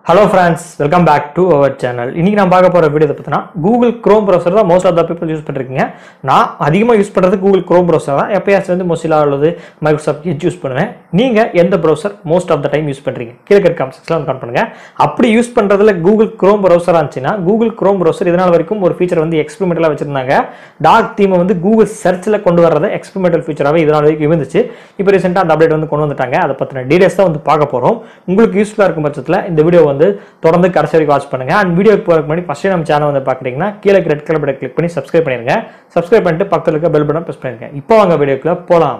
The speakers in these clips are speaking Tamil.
Hello friends, welcome back to our channel. இன்னைக்கு நான் பார்க்க போற வீடியோ பத்தினா Google Chrome browser தான் most of the people use பண்றீங்க. நான் அதிகமா யூஸ் பண்றது Google Chrome browser தான். எப்பயாச்சும் வந்து Mozilla அல்லது Microsoft Edge யூஸ் பண்ணுவேன். நீங்க எந்த browser most of the time use பண்றீங்க? கீழ இருக்க கமெண்ட் செக்ஷன்ல வந்து கமெண்ட் பண்ணுங்க. அப்படி யூஸ் பண்றதுல Google Chrome browser ஆச்சுனா Google Chrome browser இதனால வரைக்கும் ஒரு ஃபீச்சர் வந்து எக்ஸ்பெரிமெண்டலா வச்சிருந்தாங்க. டார்க் தீம் வந்து Google searchல கொண்டு வரத எக்ஸ்பெரிமெண்டல் ஃபீச்சராவே இதனால வரைக்கும் இருந்துச்சு. இப்போ ரீசன்ட்டா அந்த அப்டேட் வந்து கொண்டு வந்துட்டாங்க. அத பத்தின டீடைல்ஸ் தான் வந்து பார்க்க போறோம். உங்களுக்கு யூஸ்ஃபுல்லா இருக்கும் பட்சத்துல இந்த வீடியோ வந்து தொடர்ந்து கடைசி வரைக்கும் வாட்ச் பண்ணுங்க. அண்ட் வீடியோக்கு போறதுக்கு முன்னாடி ஃபர்ஸ்ட் நம்ம சேனல் வந்து பாக்குறீங்கன்னா கீழ ரெட் கலர் பட்டனை கிளிக் பண்ணி சப்ஸ்கிரைப் பண்ணிருங்க. சப்ஸ்கிரைப் பண்ணிட்டு பக்கத்துல இருக்க பெல் பட்டனை பிரஸ் பண்ணிருங்க. இப்போ வாங்க வீடியோக்குள்ள போலாம்.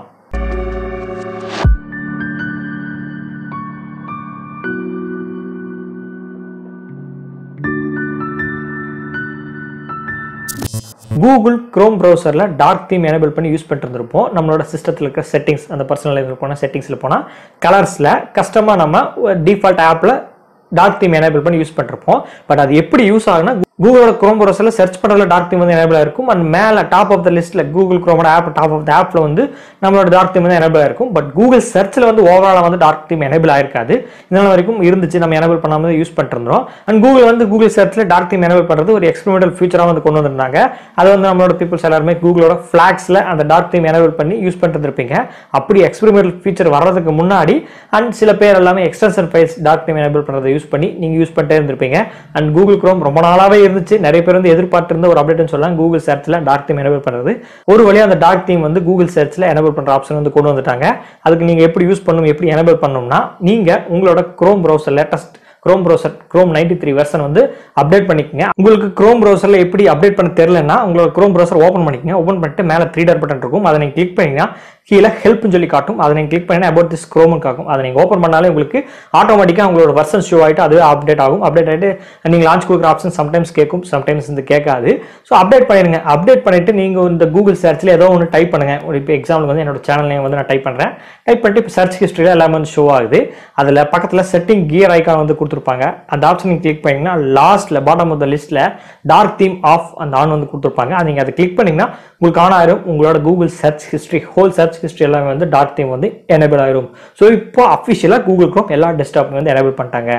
Google Chrome browserல டார்க் தீம் எனேபிள் பண்ணி யூஸ் பண்ணிட்டு இருந்திருப்போம். நம்மளோட சிஸ்டத்துல இருக்க செட்டிங்ஸ் அந்த பர்சனலைசர் போனா செட்டிங்ஸ்ல போனா கலர்ஸ்ல கஸ்டமா நம்ம டிஃபால்ட் ஆப்ல டார்க் தீம் எனேபிள் பண்ணி யூஸ் பண்ணிருப்போம். பட் அது எப்படி யூஸ் ஆகுனா Google Chrome browserல சர்ச் பண்றதுல டார்க் தீம் வந்து எனேபிள் இருக்கும். அண்ட் மேல டாப் ஆஃப் தி லிஸ்ட்ல Google Chrome app top of the ஆப்ல வந்து நம்மளோட டார்க் தீம் வந்து எனேபிள் இருக்கும். பட் Google சர்ச்ல வந்து ஓவராலா வந்து டார்க் தீம் எனேபிள் ஆயிருக்காது. இதனால வரைக்கும் இருந்துச்சு, நம்ம எனேபிள் பண்ணாம யூஸ் பண்ணிட்டு இருந்தோம். அண்ட் Google சர்ச்ல டார்க் தீம் எனேபிள் பண்றது ஒரு எக்ஸ்பெரிமெண்டல் ஃபீச்சரா வந்து கொண்டு வந்திருந்தாங்க. அது வந்து நம்மளோட பீப்பிள்ஸ் எல்லாரும் Googleோட ஃபிளாக்ஸ்ல அந்த டார்க் தீம் எனேபிள் பண்ணி யூஸ் பண்ணிட்டு இருப்பீங்க. அப்படி எக்ஸ்பெரிமெண்டல் ஃபீச்சர் வர்றதுக்கு முன்னாடி அண்ட் சில பேர் எல்லாமே extension files dark theme enable பண்றதை யூஸ் பண்ணி நீங்க யூஸ் பண்ணிட்டே இருந்திருப்பீங்க. அண்ட் Google Chrome ரொம்ப நாளாவே இருந்துச்சு. நிறைய பேர் வந்து எதிர்பார்த்து இருந்த ஒரு அப்டேட்னு சொல்லலாம். Google சர்ச்ல டார்க் தீம் எனேபிள் பண்றது. ஒரு வழியா அந்த டார்க் தீம் வந்து Google சர்ச்ல எனேபிள் பண்ற ஆப்ஷன் வந்து கொண்டு வந்துட்டாங்க. அதுக்கு நீங்க எப்படி யூஸ் பண்ணணும், எப்படி எனேபிள் பண்ணணும்னா நீங்க உங்களோட Chrome browser latest Chrome browser Chrome 93 version வந்து அப்டேட் பண்ணிக்கங்க. உங்களுக்கு Chrome browserல எப்படி அப்டேட் பண்ண தெரியலன்னா உங்களோட Chrome browser ஓபன் பண்ணிக்கங்க. ஓபன் பண்ணிட்டு மேல 3 டாட் பட்டன் இருக்கும். அதை நீங்க கிளிக் பண்ணீங்கன்னா கீழ ஹெல்ப்னு சொல்லி காட்டும். அதை நீங்க கிளிக் பண்ணீங்கன்னா about this Chrome ன்னு காட்டும். அதை நீங்க ஓபன் பண்ணாலே உங்களுக்கு ஆட்டோமேட்டிக்கா உங்களோட வெர்ஷன் ஷோ ஆயிட்டு அதுவே அப்டேட் ஆகும். அப்டேட் ஆயிட்டு நீங்க லான்ச் கொடுக்குற ஆப்ஷன் சம்டைம்ஸ் கேட்கும், சம்டைம்ஸ் வந்து கேட்காது. ஸோ அப்டேட் பண்ணிருங்க. அப்டேட் பண்ணிட்டு நீங்க இந்த Google சர்ச்ல ஏதோ ஒன்று டைப் பண்ணுங்க. இப்போ எக்ஸாம்பிள் வந்து என்னோட சேனல் நேம் வந்து நான் டைப் பண்றேன். டைப் பண்ணிட்டு இப்போ சர்ச் ஹிஸ்டரியில எல்லாமே வந்து ஷோ ஆகுது. அதுல பக்கத்துல செட்டிங் கியர் ஐகான் வந்து கொடுத்துருப்பாங்க. அந்த ஆப்ஷன் நீங்க கிளிக் பண்ணீங்கன்னா லாஸ்ட்ல பாட்டம் ஆஃப் தி லிஸ்ட்ல டார்க் தீம் ஆஃப் அந்த ஆன் வந்து கொடுத்துருப்பாங்க. அது நீங்க அதை கிளிக் பண்ணீங்கன்னா உங்களுக்கு ஆன் ஆயிரும். உங்களோட Google search history whole search history எல்லாமே வந்து டார்க் தீம் வந்து எனேபிள் ஆயிரும். ஸோ இப்போ அஃபிஷியலா Google Chrome எல்லா டெஸ்க்டாப்ல வந்து எனேபிள் பண்ணிட்டாங்க.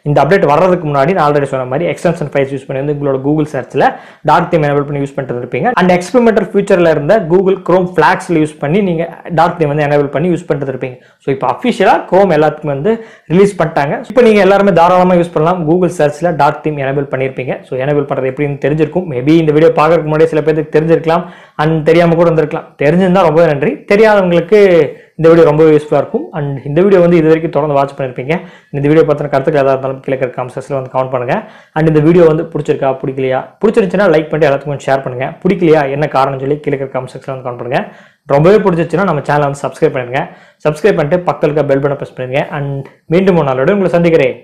இந்த அப்டேட் வர்றதுக்கு முன்னாடி நான் ஆல்ரெடி சொன்ன மாதிரி எக்ஸ்டென்ஷன் ஃபைல்ஸ் யூஸ் பண்ணி வந்து உங்களோட Google சர்ச்ல டார்க் தீம் எனேபிள் பண்ணி யூஸ் பண்ணிட்டு இருப்பீங்க. அண்ட் எக்ஸ்பெரிமெண்டல் ஃபியூச்சர்ல இருந்த Google Chrome ஃபிளாக்ஸ்ல யூஸ் பண்ணி நீங்க டார்க் தீம் வந்து எனேபிள் பண்ணி யூஸ் பண்ணிட்டு இருப்பீங்க. ஸோ இப்போ அஃபிஷியலா Chrome எல்லாத்துக்கும் வந்து ரிலீஸ் பண்ணிட்டாங்க. இப்போ நீங்க எல்லாருமே தாராளமா யூஸ் பண்ணலாம். Google சர்ச்ல டார்க் தீம் எனேபிள் பண்ணிருப்பீங்க. ஸோ எனேபிள் பண்றது எப்படின்னு தெரிஞ்சிருக்கும். மேபி இந்த வீடியோ பார்க்கறதுக்கு முன்னாடி சில பேருக்கு தெரிஞ்சிருக்கலாம், அண்ட் தெரியாம கூட இருந்திருக்கலாம். தெரிஞ்சிருந்தா ரொம்ப நன்றி. தெரியாதவங்களுக்கு இந்த வீடியோ ரொம்ப யூஸ்ஃபுல்லா இருக்கும். அண்ட் இந்த வீடியோ வந்து இது வரைக்கும் தொடர்ந்து வாட்ச் பண்ணிருப்பீங்க. இந்த வீடியோ பத்தின கருத்துக்கள் ஏதாவது இருந்தாலும் கீழே இருக்க கமெண்ட் செக்ஷன்ல வந்து கமெண்ட் பண்ணுங்க. அண்ட் இந்த வீடியோ வந்து பிடிச்சிருக்கா பிடிக்கலையா, பிடிச்சிருந்துச்சுன்னா லைக் பண்ணி எல்லாத்துக்கும் ஷேர் பண்ணுங்க. பிடிக்கலையா என்ன காரணம் சொல்லி கீழே இருக்க கமெண்ட் செக்ஷன்ல வந்து கமெண்ட் பண்ணுங்க. ரொம்பவே பிடிச்சிருச்சுன்னா நம்ம சேனலை வந்து சப்ஸ்கிரைப் பண்ணிருங்க. சப்ஸ்கிரைப் பண்ணிட்டு பக்கத்துல இருக்க பெல் பட்டனை பிரஸ் பண்ணுங்க. அண்ட் மீண்டும் ஒரு நாளோட உங்களை சந்திக்கிறேன்.